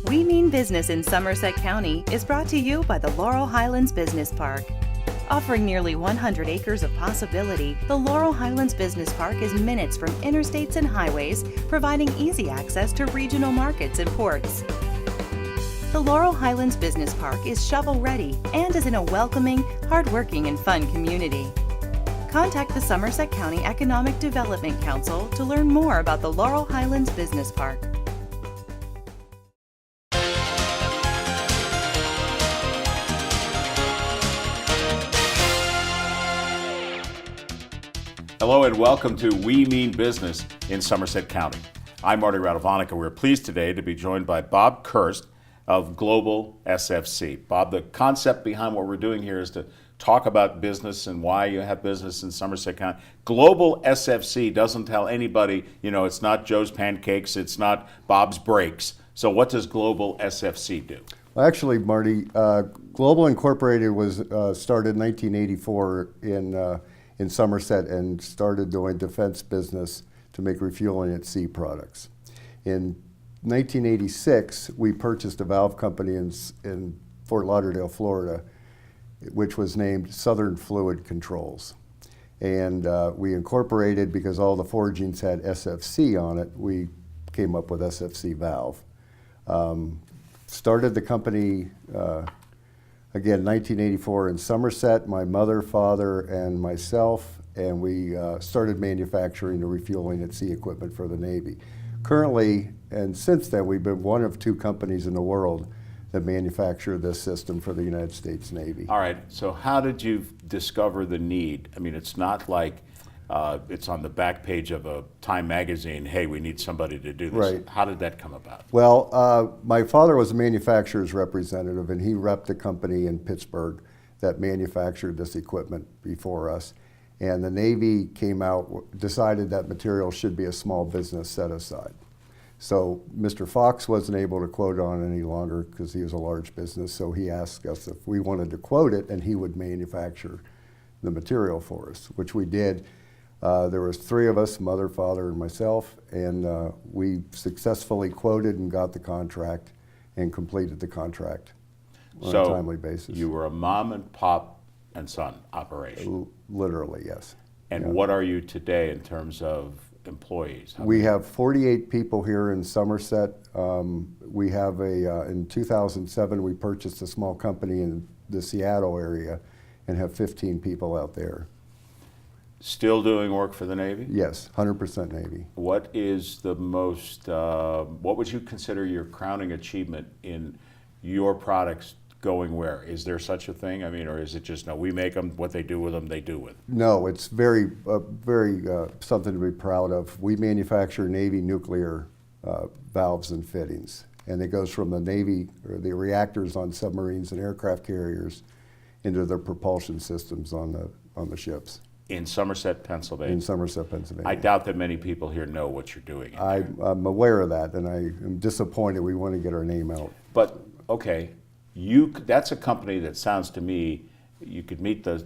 We Mean Business in Somerset County is brought to you by the Laurel Highlands Business Park. Offering nearly 100 acres of possibility, the Laurel Highlands Business Park is minutes from interstates and highways, providing easy access to regional markets and ports. The Laurel Highlands Business Park is shovel-ready and is in a welcoming, hardworking, and fun community. Contact the Somerset County Economic Development Council to learn more about the Laurel Highlands Business Park. Hello and welcome to We Mean Business in Somerset County. I'm Marty Radovanic, and we're pleased today to be joined by Bob Kirst of Global SFC. Bob, the concept behind what we're doing here is to talk about business and why you have business in Somerset County. Global SFC doesn't tell anybody, it's not Joe's Pancakes, it's not Bob's Breaks. So what does Global SFC do? Well, actually, Marty, Global Incorporated was started in 1984 in Somerset and started doing defense business to make refueling at sea products. In 1986, we purchased a valve company in Fort Lauderdale, Florida, which was named Southern Fluid Controls. And we incorporated, because all the forgings had SFC on it, we came up with SFC Valve. Started the company again, 1984 in Somerset, my mother, father, and myself, and we started manufacturing the refueling at sea equipment for the Navy. Currently, and since then, we've been one of two companies in the world that manufacture this system for the United States Navy. All right, so how did you discover the need? I mean, it's not like it's on the back page of a Time magazine, hey, we need somebody to do this. Right. How did that come about? Well, my father was a manufacturer's representative, and he repped a company in Pittsburgh that manufactured this equipment before us. And the Navy came out, decided that material should be a small business set aside. So Mr. Fox wasn't able to quote on it any longer because he was a large business, so he asked us if we wanted to quote it, and he would manufacture the material for us, which we did. There was three of us, mother, father, and myself, and we successfully quoted and got the contract and completed the contract on a timely basis. You were a mom and pop and son operation? Literally, yes. And what are you today in terms of employees? We have 48 people here in Somerset. We have in 2007, we purchased a small company in the Seattle area and have 15 people out there. Still doing work for the Navy? Yes, 100% Navy. What is the most, what would you consider your crowning achievement in your products going where? Is there such a thing? I mean, or is it just, no, we make them, what they do with them, they do with them? No, it's very something to be proud of. We manufacture Navy nuclear valves and fittings, and it goes from the Navy, or the reactors on submarines and aircraft carriers, into the propulsion systems on the ships. In Somerset, Pennsylvania? In Somerset, Pennsylvania. I doubt that many people here know what you're doing. I'm aware of that, and I am disappointed we want to get our name out. But, okay, that's a company that sounds to me, you could meet the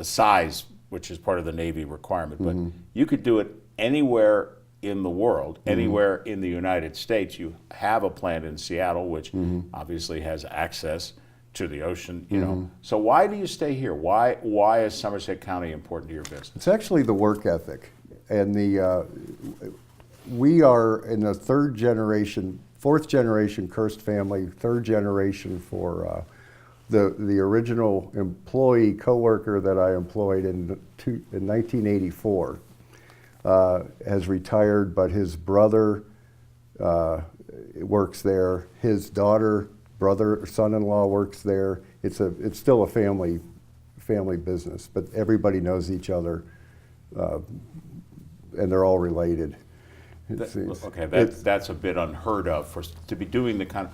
size, which is part of the Navy requirement, but you could do it anywhere in the world, anywhere in the United States. You have a plant in Seattle, which obviously has access to the ocean, So why do you stay here? Why is Somerset County important to your business? It's actually the work ethic, and we are in the fourth generation Kirst family, third generation for the original employee coworker that I employed in 1984 has retired, but his brother works there. His son-in-law works there. It's still a family business, but everybody knows each other, and they're all related. That's a bit unheard of to be doing the kind of,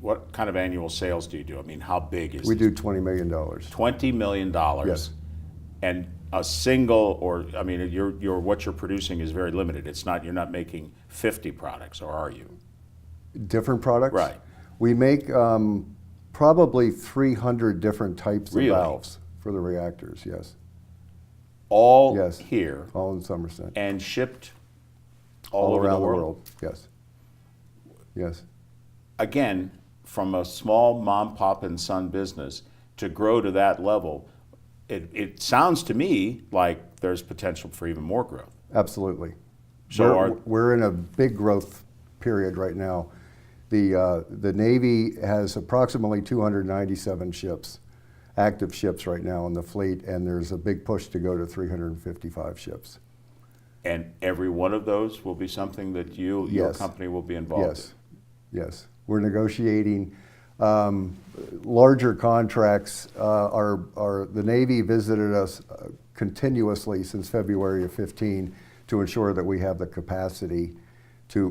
what kind of annual sales do you do? I mean, how big is We do $20 million. $20 million. Yes. And a single, or I mean, what you're producing is very limited. You're not making 50 products, or are you? Different products? Right. We make probably 300 different types Really? of valves for the reactors, yes. All Yes. here? All in Somerset. And shipped all over around the world? Yes. yes. Again, from a small mom, pop, and son business to grow to that level, it sounds to me like there's potential for even more growth. Absolutely. So we're in a big growth period right now. The Navy has approximately 297 ships, active ships right now in the fleet, and there's a big push to go to 355 ships. And every one of those will be something that your Yes. company will be involved Yes, yes. We're negotiating larger contracts. The Navy visited us continuously since February of 15 to ensure that we have the capacity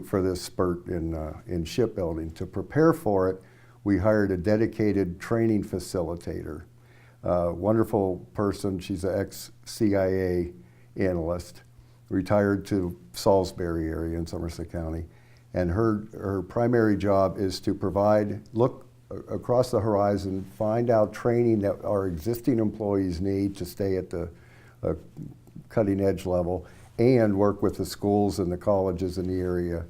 for this spurt in shipbuilding. To prepare for it, we hired a dedicated training facilitator, wonderful person. She's an ex-CIA analyst, retired to Salisbury area in Somerset County. And her primary job is to look across the horizon, find out training that our existing employees need to stay at the cutting edge level, and work with the schools and the colleges in the area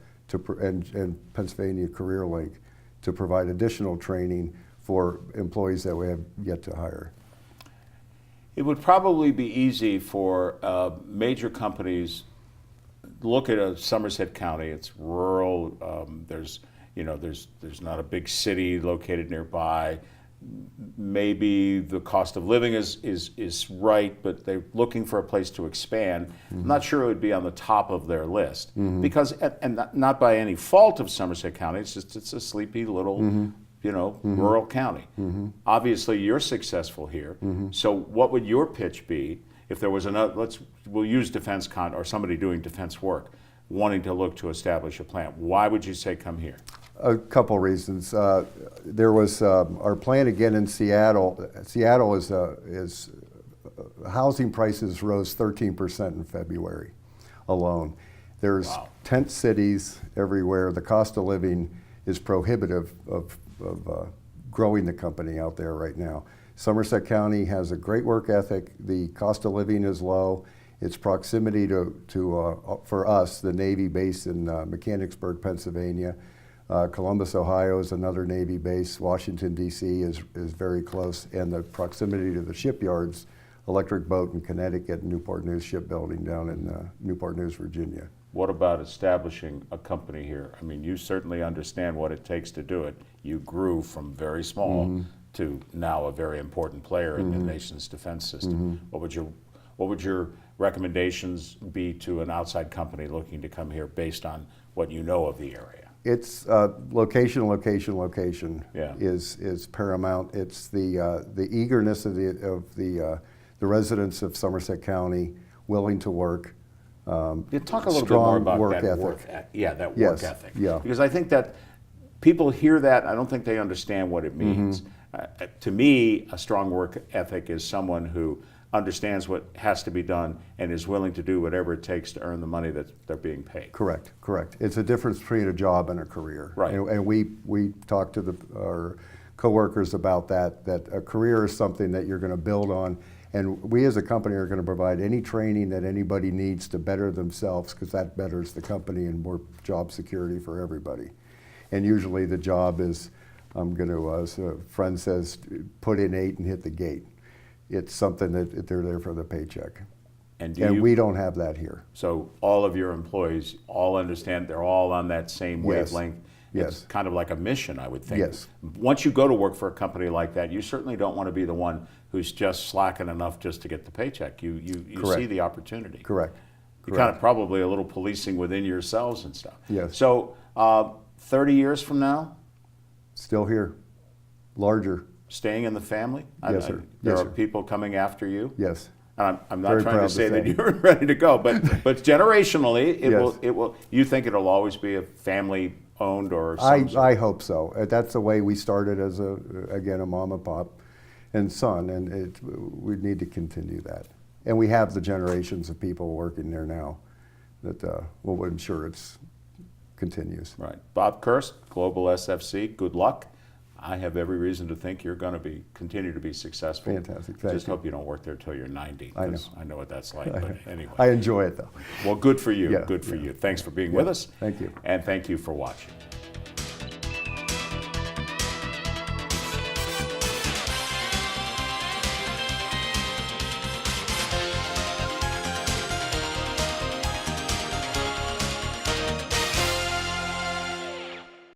and Pennsylvania Career Link to provide additional training for employees that we have yet to hire. It would probably be easy for major companies. Look at Somerset County. It's rural. There's not a big city located nearby. Maybe the cost of living is right, but they're looking for a place to expand. Mm-hmm. I'm not sure it would be on the top of their list, mm-hmm. because, and not by any fault of Somerset County. It's a sleepy little, mm-hmm. Mm-hmm. rural county. Mm-hmm. Obviously, you're successful here. Mm-hmm. So, what would your pitch be if there was we'll use defense or somebody doing defense work, wanting to look to establish a plant? Why would you say come here? A couple reasons. There was our plant again in Seattle. Seattle is housing prices rose 13% in February alone. There's Wow. tent cities everywhere. The cost of living is prohibitive of growing the company out there right now. Somerset County has a great work ethic. The cost of living is low. Its proximity to for us, the Navy base in Mechanicsburg, Pennsylvania. Columbus, Ohio is another Navy base. Washington, D.C. is very close. And the proximity to the shipyards, Electric Boat in Connecticut, and Newport News Shipbuilding down in Newport News, Virginia. What about establishing a company here? I mean, you certainly understand what it takes to do it. You grew from very small mm-hmm. to now a very important player in mm-hmm. the nation's defense system. Mm-hmm. What would your recommendations be to an outside company looking to come here based on what you know of the area? It's location yeah. is paramount. It's the eagerness of the residents of Somerset County willing to work. Talk a little bit more about work that ethic. work Yes. ethic. Yeah. Because I think that people hear that, I don't think they understand what it means. Mm-hmm. To me, a strong work ethic is someone who understands what has to be done and is willing to do whatever it takes to earn the money that they're being paid. Correct. It's a difference between a job and a career. Right. And we talk to our coworkers about that a career is something that you're going to build on. And we as a company are going to provide any training that anybody needs to better themselves, because that betters the company and more job security for everybody. And usually the job is, as a friend says, put in 8 and hit the gate. It's something that they're there for the paycheck. And we don't have that here. So all of your employees all understand, they're all on that same wavelength. Yes. It's kind of like a mission, I would think. Yes. Once you go to work for a company like that, you certainly don't want to be the one who's just slacking enough just to get the paycheck. You see the opportunity. Correct. You're kind of probably a little policing within yourselves and stuff. Yes. So 30 years from now? Still here. Larger. Staying in the family? Yes, sir. There Yes, are sir. people coming after you? Yes. And I'm not Very trying proud to say to that say. you're ready to go, but generationally, Yes. it will. You think it'll always be a family owned or something? I hope so. That's the way we started as a mom and pop and son, and we need to continue that. And we have the generations of people working there now that will ensure it continues. Right. Bob Kirst, Global SFC, good luck. I have every reason to think you're going to continue to be successful. Fantastic. Thank Just you. hope you don't work there till you're 90. I know. I know what that's like. But anyway. I enjoy it though. Well, good for you. Yeah, Good for yeah. you. Thanks for being with us. Thank you. And thank you for watching.